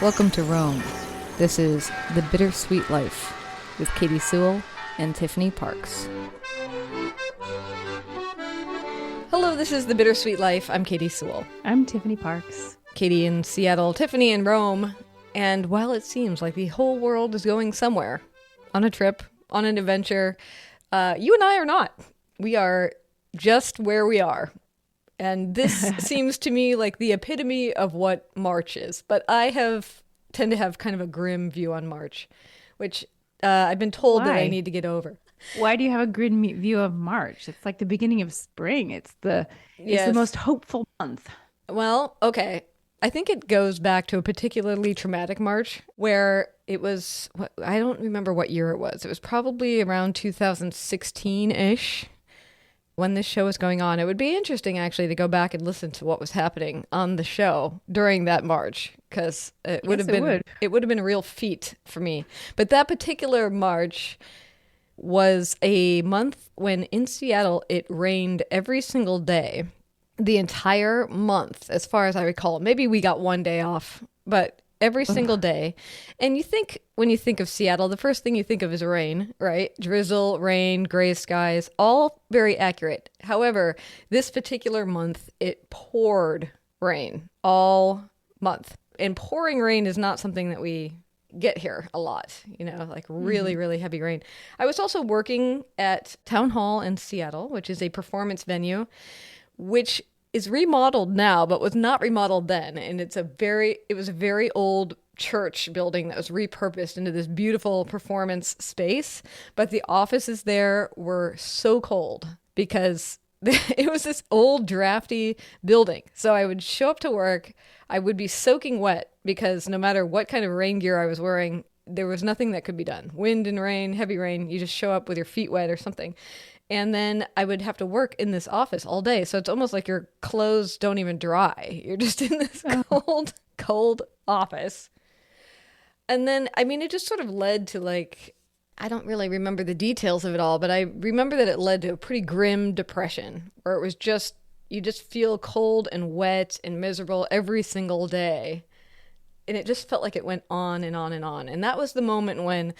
Welcome to Rome. This is The Bittersweet Life with Katy Sewell and Tiffany Parks. Hello, this is The Bittersweet Life. I'm Katy Sewell. I'm Tiffany Parks. Katy in Seattle, Tiffany in Rome. And while it seems like the whole world is going somewhere, on a trip, on an adventure, you and I are not. We are just where we are. And this seems to me like the epitome of what March is. But I tend to have kind of a grim view on March, which I've been told that I need to get over. Why do you have a grim view of March? It's like the beginning of spring. It's the most hopeful month. Well, okay. I think it goes back to a particularly traumatic March where it was, I don't remember what year it was. It was probably around 2016-ish. When this show was going on. It would be interesting actually to go back and listen to what was happening on the show during that March, because it would have been a real feat for me. But that particular March was a month when in Seattle it rained every single day, the entire month, as far as I recall. Maybe we got one day off, but every single day. And when you think of Seattle, the first thing you think of is rain, right? Drizzle, rain, gray skies, all very accurate. However, this particular month, it poured rain all month. And pouring rain is not something that we get here a lot, like really, really heavy rain. I was also working at Town Hall in Seattle, which is a performance venue, which is remodeled now, but was not remodeled then. And it was a very old church building that was repurposed into this beautiful performance space. But the offices there were so cold because it was this old drafty building. So I would show up to work, I would be soaking wet because no matter what kind of rain gear I was wearing, there was nothing that could be done. Wind and rain, heavy rain, you just show up with your feet wet or something. And then I would have to work in this office all day. So it's almost like your clothes don't even dry. You're just in this cold office. And then, it just sort of led to I don't really remember the details of it all, but I remember that it led to a pretty grim depression where it was you just feel cold and wet and miserable every single day. And it just felt like it went on and on and on. And that was the moment when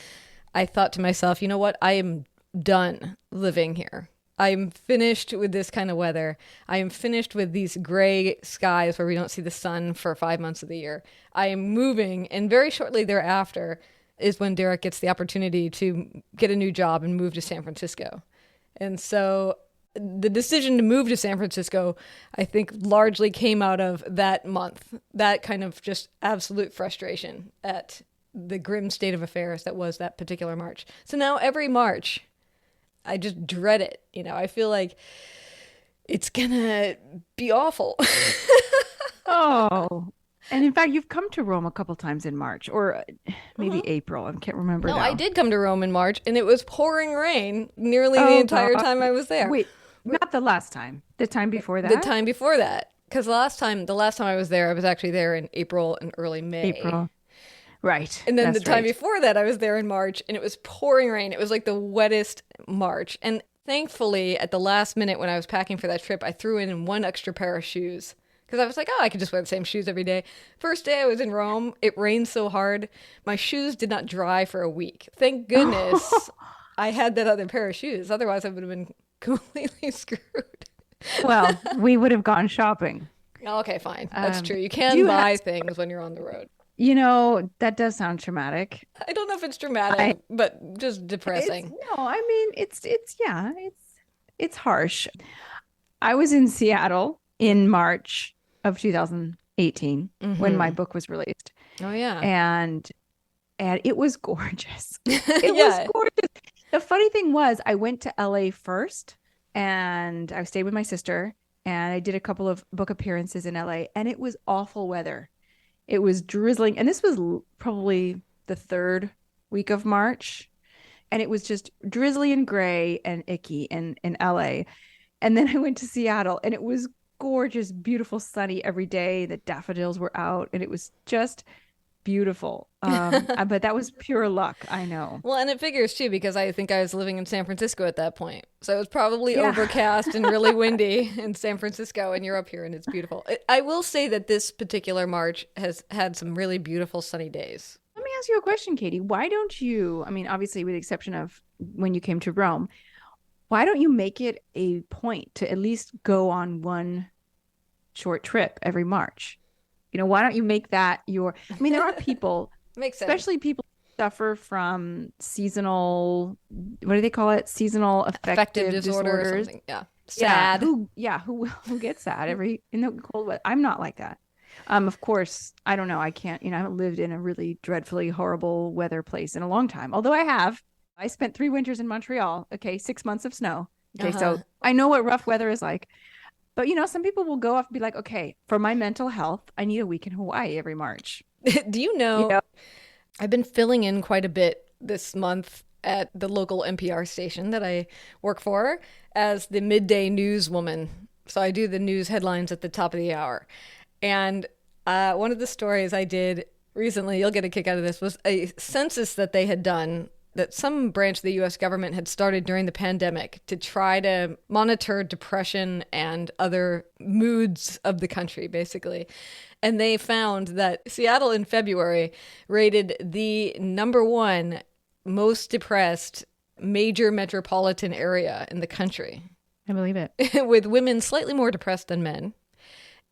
I thought to myself, you know what? I am done living here. I'm finished with this kind of weather. I am finished with these gray skies where we don't see the sun for 5 months of the year. I am moving, and very shortly thereafter is when Derek gets the opportunity to get a new job and move to San Francisco. And so the decision to move to San Francisco, I think, largely came out of that month, that kind of just absolute frustration at the grim state of affairs that was that particular March. So now every March, I just dread it. I feel like it's gonna be awful. Oh, and in fact, you've come to Rome a couple times in March, or maybe April. I can't remember now. I did come to Rome in March, and it was pouring rain nearly the entire time I was there. Wait, not the last time. The time before that? The time before that. Because the last time I was there, I was actually there in April and early May. April. Right. And then the time before that, I was there in March, and it was pouring rain. It was like the wettest March. And thankfully, at the last minute when I was packing for that trip, I threw in one extra pair of shoes. Because I was like, I could just wear the same shoes every day. First day I was in Rome, it rained so hard, my shoes did not dry for a week. Thank goodness I had that other pair of shoes. Otherwise, I would have been completely screwed. Well, we would have gone shopping. Okay, fine. That's true. You can buy things when you're on the road. That does sound traumatic. I don't know if it's dramatic, but just depressing. It's harsh. I was in Seattle in March of 2018 when my book was released. Oh yeah. And it was gorgeous. It was gorgeous. The funny thing was I went to LA first and I stayed with my sister and I did a couple of book appearances in LA and it was awful weather. It was drizzling. And this was probably the third week of March. And it was just drizzly and gray and icky in LA. And then I went to Seattle and it was gorgeous, beautiful, sunny every day. The daffodils were out and it was just beautiful. But that was pure luck. I know. Well, and it figures too, because I think I was living in San Francisco at that point. So it was probably Yeah. overcast and really windy in San Francisco, and you're up here and it's beautiful. I will say that this particular March has had some really beautiful sunny days. Let me ask you a question, Katie. Why don't you, I mean, obviously, with the exception of when you came to Rome, why don't you make it a point to at least go on one short trip every March? You know, why don't you make that your, I mean, there are people, Makes sense. especially people who suffer from seasonal, what do they call it? Seasonal affective disorder or disorders. something. Yeah. Yeah, Sad. who gets sad in the cold weather. I'm not like that. Of course, I don't know. I can't, I haven't lived in a really dreadfully horrible weather place in a long time. Although I have. I spent 3 winters in Montreal. Okay, 6 months of snow. Okay, so I know what rough weather is like. But some people will go off and be like, okay, for my mental health, I need a week in Hawaii every March. Do you know, I've been filling in quite a bit this month at the local NPR station that I work for as the midday news woman. So I do the news headlines at the top of the hour. And one of the stories I did recently, you'll get a kick out of this, was a census that they had done, that some branch of the U.S. government had started during the pandemic to try to monitor depression and other moods of the country, basically. And they found that Seattle in February rated the #1 most depressed major metropolitan area in the country. I believe it. With women slightly more depressed than men.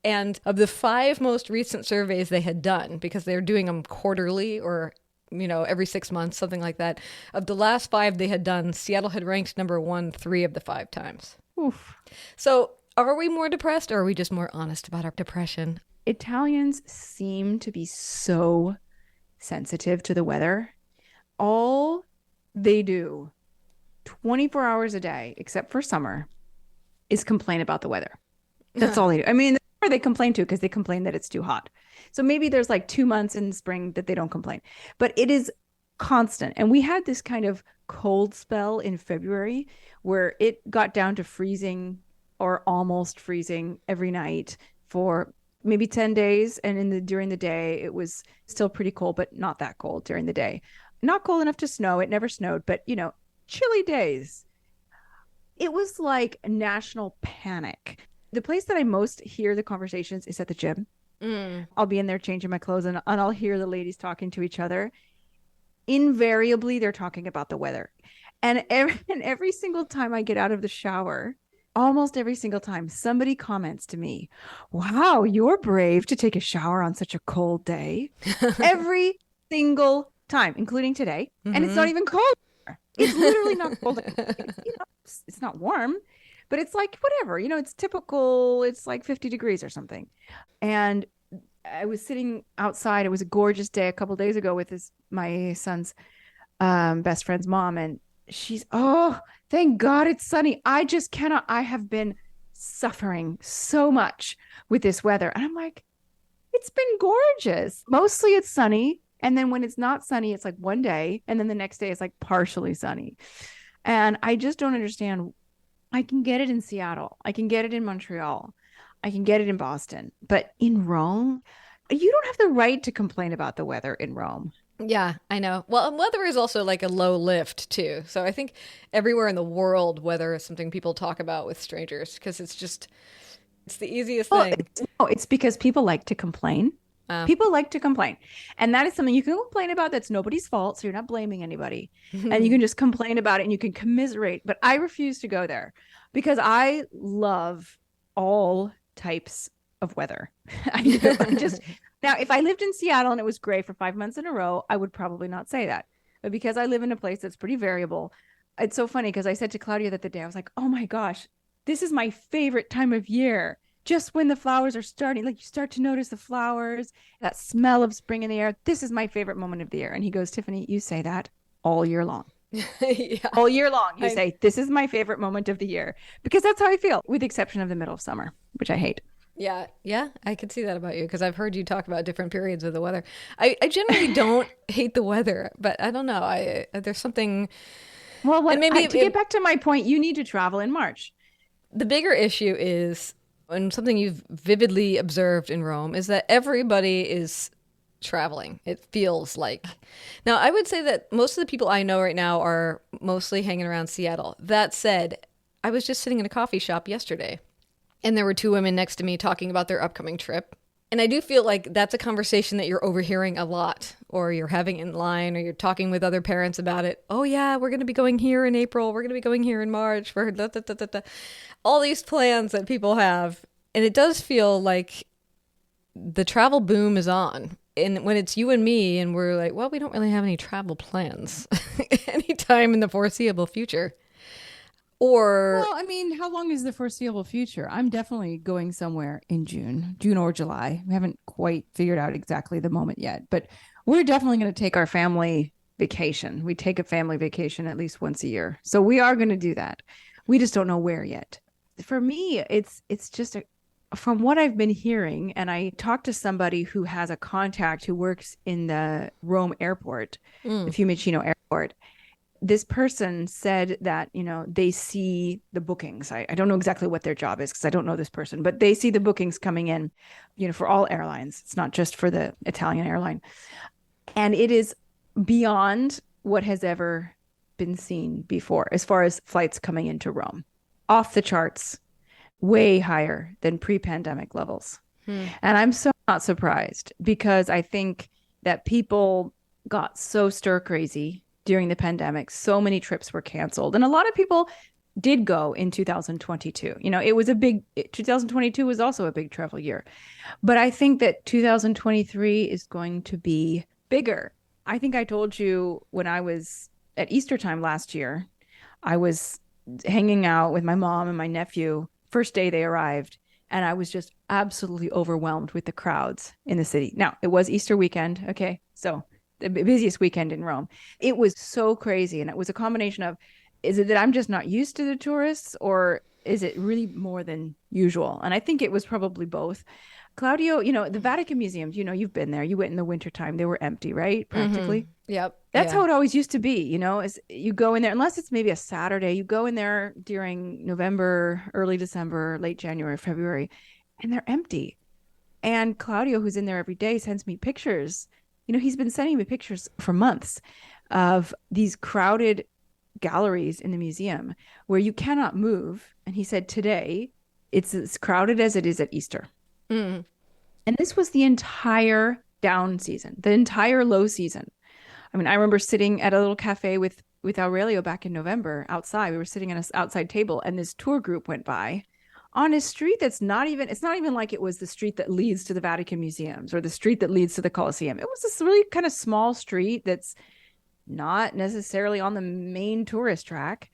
And of the 5 most recent surveys they had done, because they're doing them quarterly or every 6 months, something like that. Of the last 5 they had done, Seattle had ranked #1 3 of the 5 times. Oof. So are we more depressed, or are we just more honest about our depression? Italians seem to be so sensitive to the weather. All they do 24 hours a day, except for summer, is complain about the weather. That's all they do. I mean, they complain too, because they complain that it's too hot. So maybe there's like 2 months in spring that they don't complain, but it is constant. And we had this kind of cold spell in February where it got down to freezing or almost freezing every night for maybe 10 days. And during the day, it was still pretty cold, but not that cold during the day. Not cold enough to snow. It never snowed, but chilly days. It was like national panic. The place that I most hear the conversations is at the gym. I'll be in there changing my clothes and I'll hear the ladies talking to each other. Invariably, they're talking about the weather. And every single time I get out of the shower, almost every single time, somebody comments to me, wow, you're brave to take a shower on such a cold day. Every single time, including today. Mm-hmm. And it's not even cold. It's literally not cold. It's not warm. But it's like, whatever, it's typical. It's like 50 degrees or something. And I was sitting outside. It was a gorgeous day a couple of days ago with my son's best friend's mom. And she's, oh, thank God it's sunny. I just cannot. I have been suffering so much with this weather. And I'm like, it's been gorgeous. Mostly it's sunny. And then when it's not sunny, it's like one day. And then the next day it's like partially sunny. And I just don't understand. I can get it in Seattle. I can get it in Montreal. I can get it in Boston. But in Rome, you don't have the right to complain about the weather in Rome. Yeah, I know. Well, weather is also like a low lift too. So I think everywhere in the world, weather is something people talk about with strangers because it's the easiest thing. It's because people like to complain. People like to complain. And that is something you can complain about that's nobody's fault. So you're not blaming anybody. And you can just complain about it and you can commiserate. But I refuse to go there because I love all types of weather. Now, if I lived in Seattle and it was gray for 5 months in a row, I would probably not say that. But because I live in a place that's pretty variable, it's so funny because I said to Claudia that the day, I was like, oh my gosh, this is my favorite time of year. Just when the flowers are starting, like you start to notice the flowers, that smell of spring in the air. This is my favorite moment of the year. And he goes, Tiffany, you say that all year long. Yeah. All year long. You say, this is my favorite moment of the year. Because that's how I feel, with the exception of the middle of summer, which I hate. Yeah, I can see that about you because I've heard you talk about different periods of the weather. I generally don't hate the weather, but I don't know. There's something. Well, to get back to my point, you need to travel in March. The bigger issue is, and something you've vividly observed in Rome, is that everybody is traveling. It feels like. Now, I would say that most of the people I know right now are mostly hanging around Seattle. That said, I was just sitting in a coffee shop yesterday, and there were two women next to me talking about their upcoming trip. And I do feel like that's a conversation that you're overhearing a lot, or you're having in line, or you're talking with other parents about it. Oh yeah, we're going to be going here in April. We're going to be going here in March. We're da, da, da, da, da. All these plans that people have. And it does feel like the travel boom is on. And when it's you and me and we're like, well, we don't really have any travel plans anytime in the foreseeable future. Or, well, I mean, how long is the foreseeable future? I'm definitely going somewhere in June or July. We haven't quite figured out exactly the moment yet, but we're definitely going to take our family vacation. We take a family vacation at least once a year. So we are going to do that. We just don't know where yet. For me, it's just from what I've been hearing, and I talked to somebody who has a contact who works in the Rome airport, the Fiumicino airport. This person said that, they see the bookings. I don't know exactly what their job is because I don't know this person, but they see the bookings coming in, for all airlines. It's not just for the Italian airline. And it is beyond what has ever been seen before as far as flights coming into Rome. Off the charts, way higher than pre-pandemic levels. And I'm so not surprised because I think that people got so stir crazy during the pandemic. So many trips were canceled. And a lot of people did go in 2022. 2022 was also a big travel year. But I think that 2023 is going to be bigger. I think I told you when I was at Easter time last year, I was hanging out with my mom and my nephew, first day they arrived. And I was just absolutely overwhelmed with the crowds in the city. Now, it was Easter weekend. Okay. So the busiest weekend in Rome. It was so crazy. And it was a combination of, is it that I'm just not used to the tourists, or is it really more than usual? And I think it was probably both. Claudio, the Vatican museums, you've been there. You went in the wintertime. They were empty, right? Practically. Mm-hmm. Yep. That's how it always used to be, is you go in there, unless it's maybe a Saturday, you go in there during November, early December, late January, February, and they're empty. And Claudio, who's in there every day, sends me pictures. He's been sending me pictures for months of these crowded galleries in the museum where you cannot move. And he said today it's as crowded as it is at Easter. And this was the entire down season, the entire low season. I mean, I remember sitting at a little cafe with Aurelio back in November outside. We were sitting at an outside table and this tour group went by on a street it's not even like it was the street that leads to the Vatican museums or the street that leads to the Colosseum. It was this really kind of small street that's not necessarily on the main tourist track.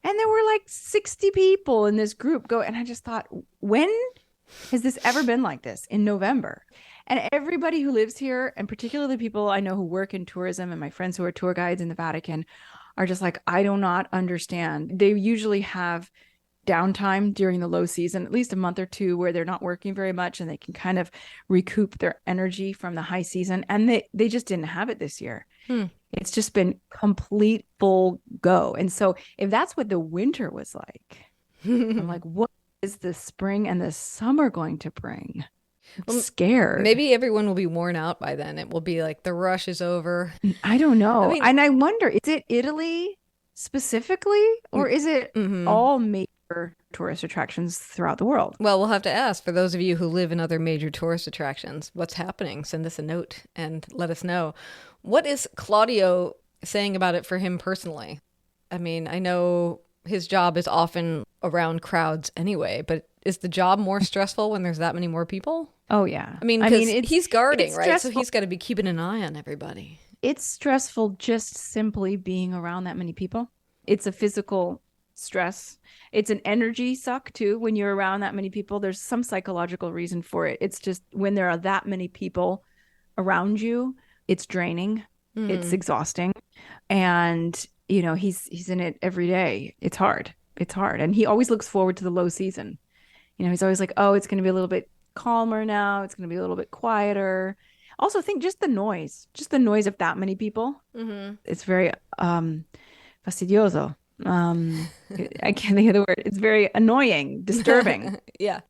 And there were like 60 people in this group and I just thought, when has this ever been like this in November? And everybody who lives here, and particularly people I know who work in tourism and my friends who are tour guides in the Vatican, are just like, I do not understand. They usually have downtime during the low season, at least a month or two, where they're not working very much and they can kind of recoup their energy from the high season. And they just didn't have it this year. It's just been complete full go. And so if that's what the winter was like, I'm like, what is the spring and the summer going to bring? I'm scared. Maybe everyone will be worn out by then. It will be like the rush is over. I don't know. And I wonder, is it Italy specifically, or is it all major tourist attractions throughout the world? Well, we'll have to ask for those of you who live in other major tourist attractions, what's happening? Send us a note and let us know. What is Claudio saying about it for him personally? I mean, I know his job is often around crowds anyway, but is the job more stressful when there's that many more people? Oh, yeah. I mean, he's guarding, right? So he's got to be keeping an eye on everybody. It's stressful just simply being around that many people. It's a physical stress. It's an energy suck too. When you're around that many people, there's some psychological reason for it. It's just when there are that many people around you, it's draining. It's exhausting. And, he's in it every day. It's hard. And he always looks forward to the low season. He's always like, oh, it's going to be a little bit calmer now. It's going to be a little bit quieter. Also, think just the noise of that many people. It's very fastidioso. I can't think of the word. It's very annoying, disturbing. Yeah.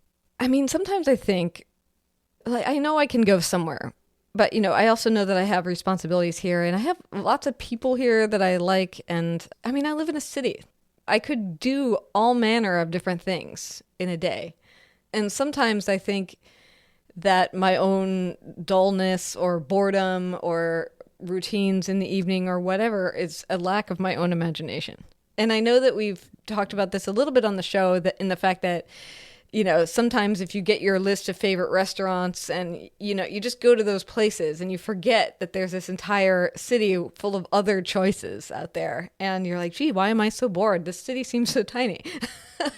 I mean, sometimes I think, like, I know I can go somewhere But, I also know that I have responsibilities here, and I have lots of people here that I like. And I mean, I live in a city. I could do all manner of different things in a day. And sometimes I think that my own dullness or boredom or routines in the evening or whatever is a lack of my own imagination. And I know that we've talked about this a little bit on the show, that in the fact that, sometimes if you get your list of favorite restaurants and, you just go to those places and you forget that there's this entire city full of other choices out there. And you're like, gee, why am I so bored? This city seems so tiny.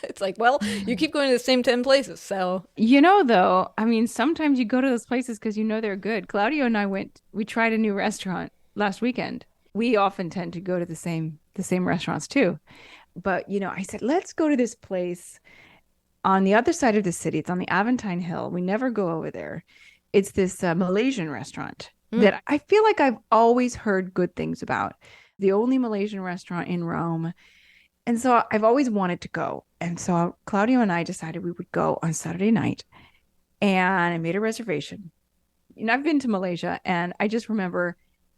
It's like, well, you keep going to the same 10 places. So, though, I mean, sometimes you go to those places because they're good. Claudio and I we tried a new restaurant last weekend. We often tend to go to the same restaurants too. But, I said, let's go to this place on the other side of the city. It's on the Aventine Hill. We never go over there. It's this Malaysian restaurant that I feel like I've always heard good things about. The only Malaysian restaurant in Rome. And so I've always wanted to go. And so Claudio and I decided we would go on Saturday night. And I made a reservation. I've been to Malaysia, and I just remember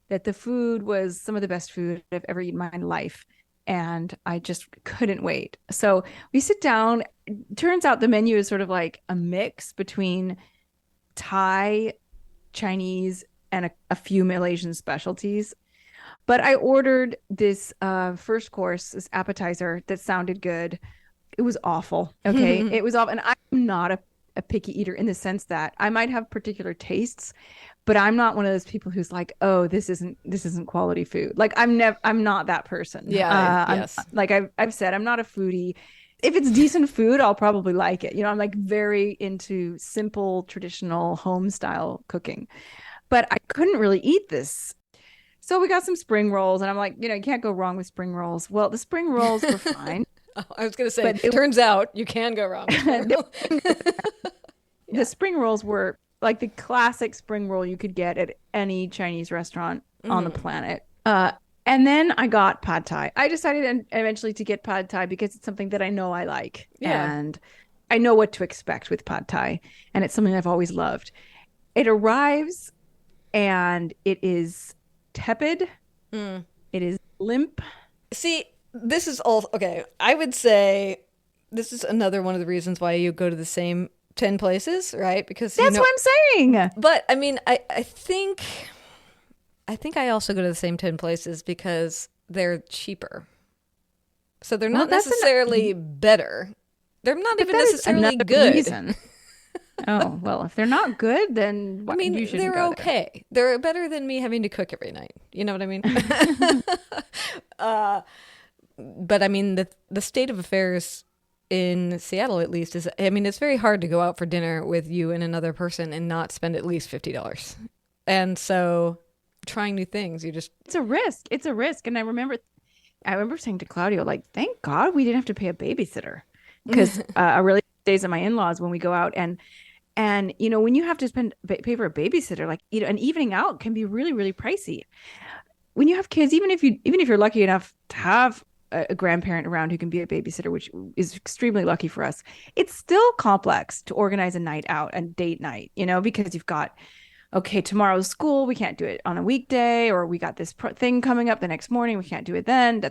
that the food was some of the best food I've ever eaten in my life. And I just couldn't wait. So we sit down. Turns out the menu is sort of like a mix between Thai, Chinese, and a few Malaysian specialties. But I ordered this first course, this appetizer that sounded good. It was awful. Okay. It was awful. And I'm not a picky eater in the sense that I might have particular tastes, but I'm not one of those people who's like, oh, this isn't quality food. Like I'm not that person. Yeah. Yes. I've said, I'm not a foodie. If it's decent food, I'll probably like it. I'm like very into simple, traditional home style cooking, but I couldn't really eat this. So we got some spring rolls, and I'm like, you can't go wrong with spring rolls. Well, the spring rolls were fine. I was going to say, but it turns out you can go wrong with spring rolls. The spring rolls were like the classic spring roll you could get at any Chinese restaurant on the planet. And then I got pad thai. I decided eventually to get pad thai because it's something that I know I like. Yeah. And I know what to expect with pad thai. And it's something I've always loved. It arrives and it is tepid. It is limp. See, this is all okay. I would say this is another one of the reasons why you go to the same 10 places, right? Because that's what I'm saying. But I mean, I think I also go to the same 10 places because they're cheaper. So they're not necessarily better. They're not even necessarily good. Reason. Oh, well, if they're not good, then I mean, they're okay. They're better than me having to cook every night. You know what I mean? But I mean, the state of affairs in Seattle, at least, is, I mean, it's very hard to go out for dinner with you and another person and not spend at least $50. And so trying new things, it's a risk. It's a risk. And I remember saying to Claudio, like, thank God we didn't have to pay a babysitter, because I really stays at my in-laws when we go out, and when you have to pay for a babysitter, like, an evening out can be really, really pricey. When you have kids, even if you're lucky enough to have a grandparent around who can be a babysitter, which is extremely lucky for us, it's still complex to organize a night out, a date night, because you've got, okay, tomorrow's school, we can't do it on a weekday, or we got this thing coming up the next morning, we can't do it then,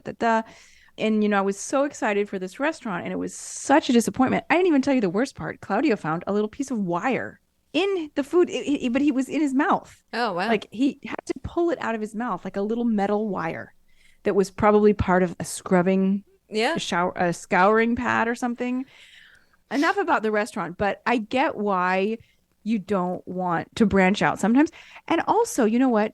And, I was so excited for this restaurant, and it was such a disappointment. I didn't even tell you the worst part. Claudio found a little piece of wire in the food, but he was in his mouth. Oh, wow. Like, he had to pull it out of his mouth, like a little metal wire that was probably part of a scrubbing, a scouring pad or something. Enough about the restaurant, but I get why you don't want to branch out sometimes. And also, you know what?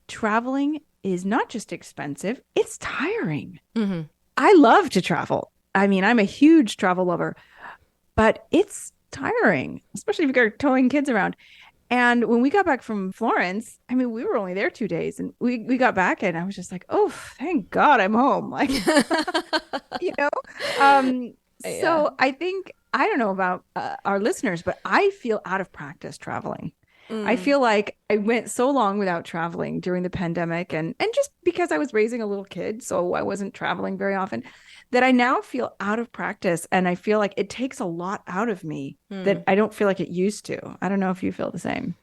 Traveling is not just expensive, it's tiring. Mm-hmm. I love to travel. I mean, I'm a huge travel lover, but it's tiring, especially if you're towing kids around. And when we got back from Florence, I mean, we were only there 2 days, and we got back, and I was just like, oh, thank God I'm home. Like, So I think, I don't know about our listeners, but I feel out of practice traveling. I feel like I went so long without traveling during the pandemic, and just because I was raising a little kid, so I wasn't traveling very often, that I now feel out of practice, and I feel like it takes a lot out of me that I don't feel like it used to. I don't know if you feel the same.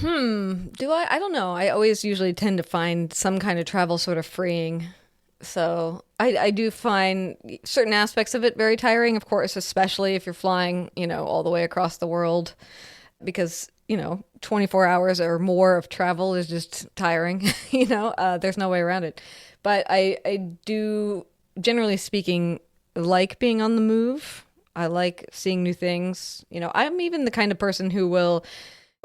Do I? I don't know. I always usually tend to find some kind of travel sort of freeing. So I do find certain aspects of it very tiring, of course, especially if you're flying, all the way across the world, because, 24 hours or more of travel is just tiring, there's no way around it. But I do, generally speaking, like being on the move. I like seeing new things. I'm even the kind of person who will,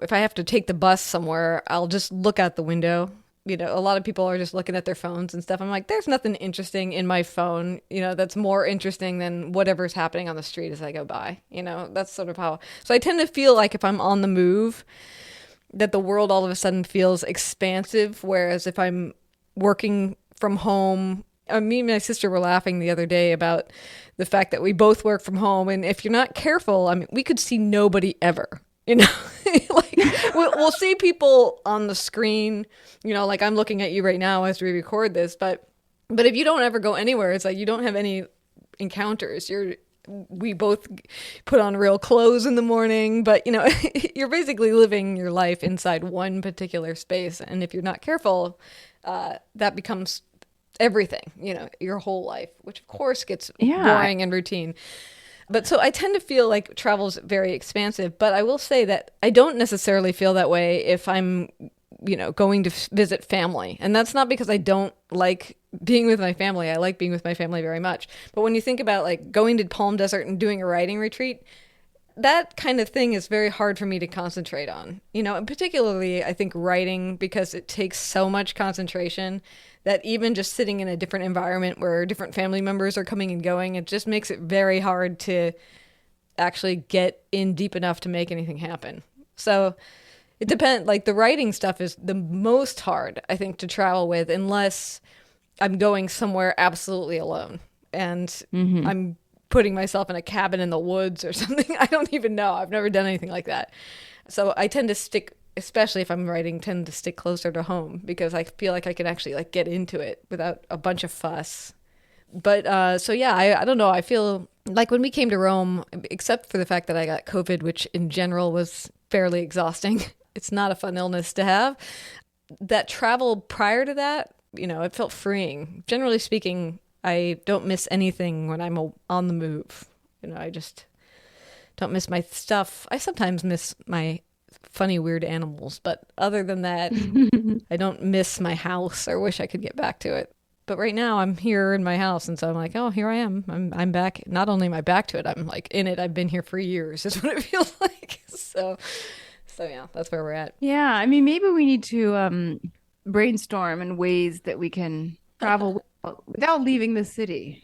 if I have to take the bus somewhere, I'll just look out the window. A lot of people are just looking at their phones and stuff. I'm like, there's nothing interesting in my phone, that's more interesting than whatever's happening on the street as I go by. That's sort of how. So I tend to feel like if I'm on the move, that the world all of a sudden feels expansive. Whereas if I'm working from home, me and my sister were laughing the other day about the fact that we both work from home. And if you're not careful, I mean, we could see nobody ever. Like we'll see people on the screen, like I'm looking at you right now as we record this, but if you don't ever go anywhere, it's like you don't have any encounters. We both put on real clothes in the morning, but you're basically living your life inside one particular space. And if you're not careful, that becomes everything, your whole life, which of course gets boring and routine. But so I tend to feel like travel's very expansive, but I will say that I don't necessarily feel that way if I'm, going to visit family. And that's not because I don't like being with my family. I like being with my family very much. But when you think about like going to Palm Desert and doing a writing retreat, that kind of thing is very hard for me to concentrate on, and particularly I think writing, because it takes so much concentration that even just sitting in a different environment where different family members are coming and going, it just makes it very hard to actually get in deep enough to make anything happen. So it depends. Like the writing stuff is the most hard, I think, to travel with, unless I'm going somewhere absolutely alone and I'm putting myself in a cabin in the woods or something. I don't even know. I've never done anything like that. So I tend to stick, especially if I'm writing, tend to stick closer to home because I feel like I can actually like get into it without a bunch of fuss. But so yeah, I don't know. I feel like when we came to Rome, except for the fact that I got COVID, which in general was fairly exhausting. It's not a fun illness to have. That travel prior to that, it felt freeing. Generally speaking, I don't miss anything when I'm on the move. I just don't miss my stuff. I sometimes miss my funny, weird animals, but other than that, I don't miss my house or wish I could get back to it. But right now I'm here in my house, and so I'm like, oh, here I am. I'm back. Not only am I back to it, I'm like in it. I've been here for years, is what it feels like. So yeah, that's where we're at. Yeah, I mean, maybe we need to brainstorm in ways that we can travel without leaving the city,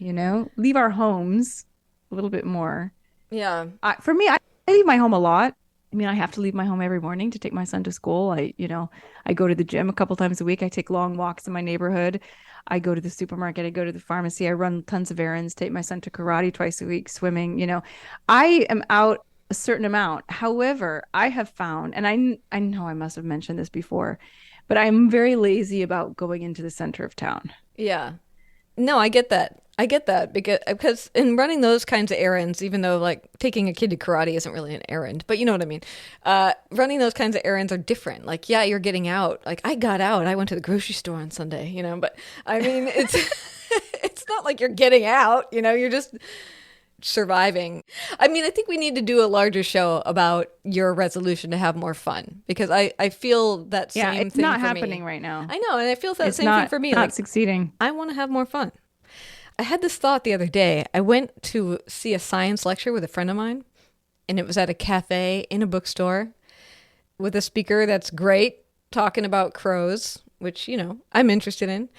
leave our homes a little bit more. Yeah. For me, I leave my home a lot. I mean, I have to leave my home every morning to take my son to school. I go to the gym a couple times a week. I take long walks in my neighborhood. I go to the supermarket. I go to the pharmacy. I run tons of errands, take my son to karate twice a week, swimming. I am out a certain amount. However, I have found, and I know I must have mentioned this before, but I'm very lazy about going into the center of town. Yeah. No, I get that. because in running those kinds of errands, even though like taking a kid to karate isn't really an errand, but you know what I mean? Running those kinds of errands are different. Like, yeah, you're getting out. Like I got out. I went to the grocery store on Sunday, but I mean, it's, it's not like you're getting out, you're just surviving. I mean, I think we need to do a larger show about your resolution to have more fun, because I feel that same thing. It's not for happening me right now. I know, and I feel that It's same thing for me. Not Like, succeeding. I want to have more fun. I had this thought the other day. I went to see a science lecture with a friend of mine, and it was at a cafe in a bookstore with a speaker that's great, talking about crows, which, I'm interested in.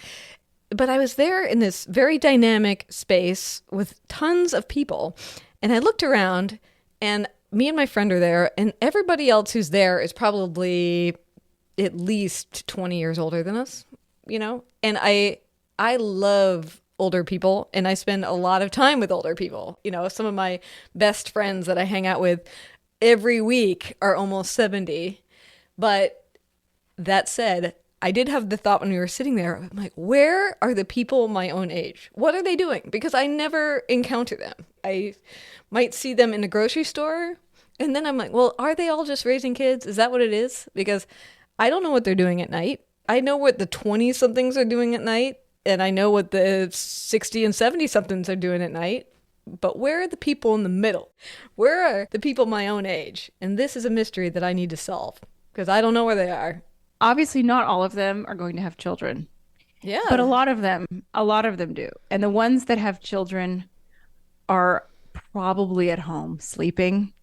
But I was there in this very dynamic space with tons of people, and I looked around, and me and my friend are there, and everybody else who's there is probably at least 20 years older than us, And I love older people, and I spend a lot of time with older people. Some of my best friends that I hang out with every week are almost 70. But that said, I did have the thought when we were sitting there, I'm like, where are the people my own age? What are they doing? Because I never encounter them. I might see them in a grocery store. And then I'm like, well, are they all just raising kids? Is that what it is? Because I don't know what they're doing at night. I know what the 20-somethings are doing at night, and I know what the 60 and 70-somethings are doing at night. But where are the people in the middle? Where are the people my own age? And this is a mystery that I need to solve because I don't know where they are. Obviously, not all of them are going to have children. Yeah. But a lot of them do. And the ones that have children are probably at home sleeping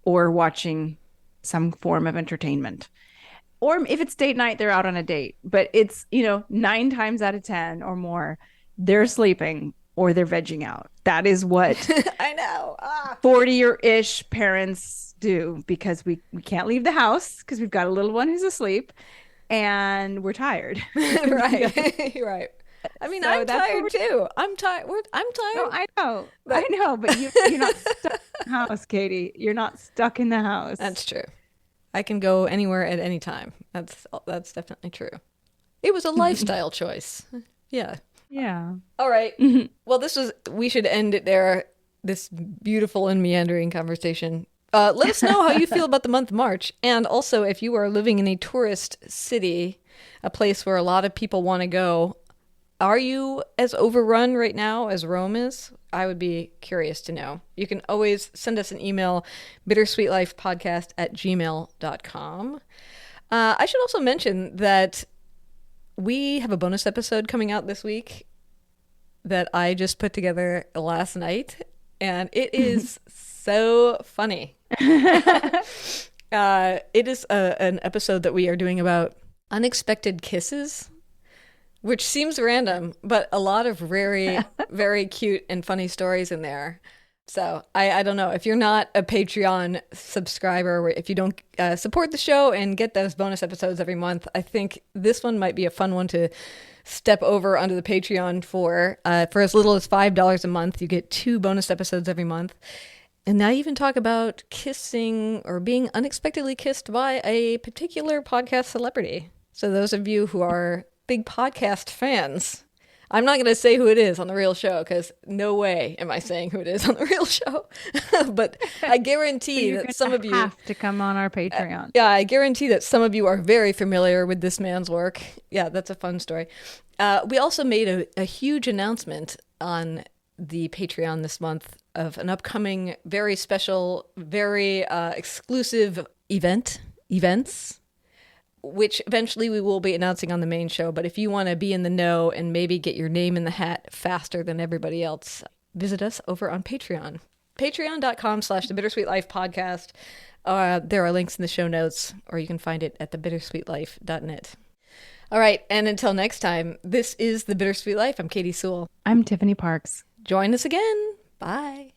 or watching some form of entertainment. Or if it's date night, they're out on a date. But it's, 9 times out of 10 or more, they're sleeping or they're vegging out. That is what I know. 40-ish parents do because we can't leave the house because we've got a little one who's asleep and we're tired. Right. Right. I mean, so I'm tired too. I'm tired. I'm tired. No, I know. I know, but you're not stuck in the house, Katie. You're not stuck in the house. That's true. I can go anywhere at any time. That's definitely true. It was a lifestyle choice. Yeah. Yeah. All right. Well, we should end it there. This beautiful and meandering conversation. Let us know how you feel about the month of March. And also, if you are living in a tourist city, a place where a lot of people want to go, are you as overrun right now as Rome is? I would be curious to know. You can always send us an email, bittersweetlifepodcast@gmail.com. I should also mention that we have a bonus episode coming out this week that I just put together last night, and it is so funny. It is an episode that we are doing about unexpected kisses, which seems random, but a lot of very, very cute and funny stories in there. So I don't know. If you're not a Patreon subscriber, if you don't support the show and get those bonus episodes every month, I think this one might be a fun one to step over onto the Patreon for as little as $5 a month. You get 2 bonus episodes every month. And now you even talk about kissing or being unexpectedly kissed by a particular podcast celebrity. So those of you who are big podcast fans, I'm not going to say who it is on the real show because no way am I saying who it is on the real show. But I guarantee that some of you have to come on our Patreon. Yeah, I guarantee that some of you are very familiar with this man's work. Yeah, that's a fun story. We also made a huge announcement on the Patreon this month of an upcoming very special, very exclusive events, which eventually we will be announcing on the main show. But if you want to be in the know and maybe get your name in the hat faster than everybody else, visit us over on Patreon. Patreon.com/The Bittersweet Life Podcast. There are links in the show notes, or you can find it at thebittersweetlife.net. All right, and until next time, this is The Bittersweet Life. I'm Katie Sewell. I'm Tiffany Parks. Join us again. Bye.